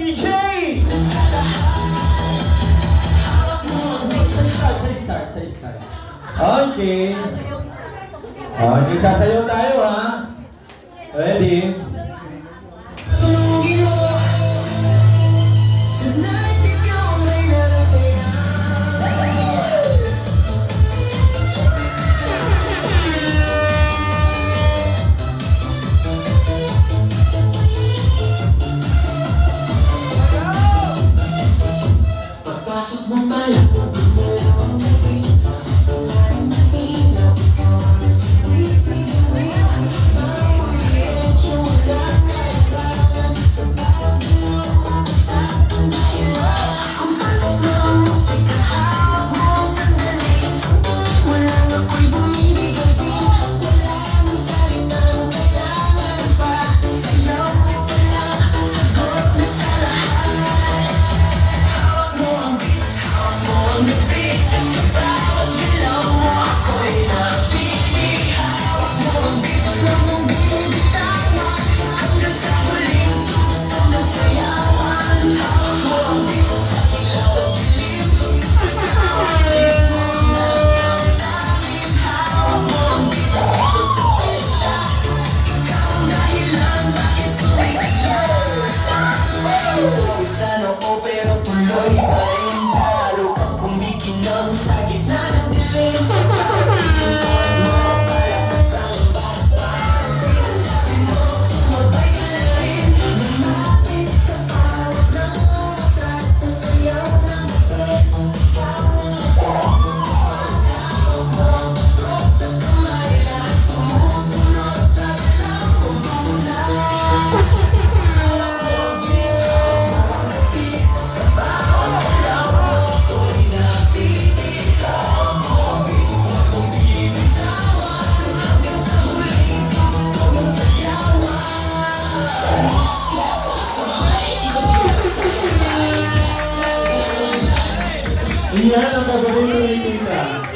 DJ! Sa start. Okay. Okay, sasayaw tayo ha. Ready? Pagpasok mo pala, gumalaw ang gabi. Sa palaring mahilap, ikaw ang sinisiguan. Mamuliensyo, wala kailangan. Sa parang ginawa ko sa pangayos. Ang pasas mo ang musika, hawak mo ang sandali. Sa tuwing walang ako'y bumibigay din. Wala nang salitang kailangan pa. Sa'yo ko lang ang sagot na sa lahat. Sana o pero tuloy pa rin lalo kang kumikinang sa gitna ng dilim sa pagkakalimutan mo palakas ang basta sinasabi mo sumabay ka na rin lumapit ka pa huwag nang umatras sa sayaw ng gabi ikaw mo sa kamay lahat sumusunod sa galaw kumuna. Iyan ang paborito ni Tita.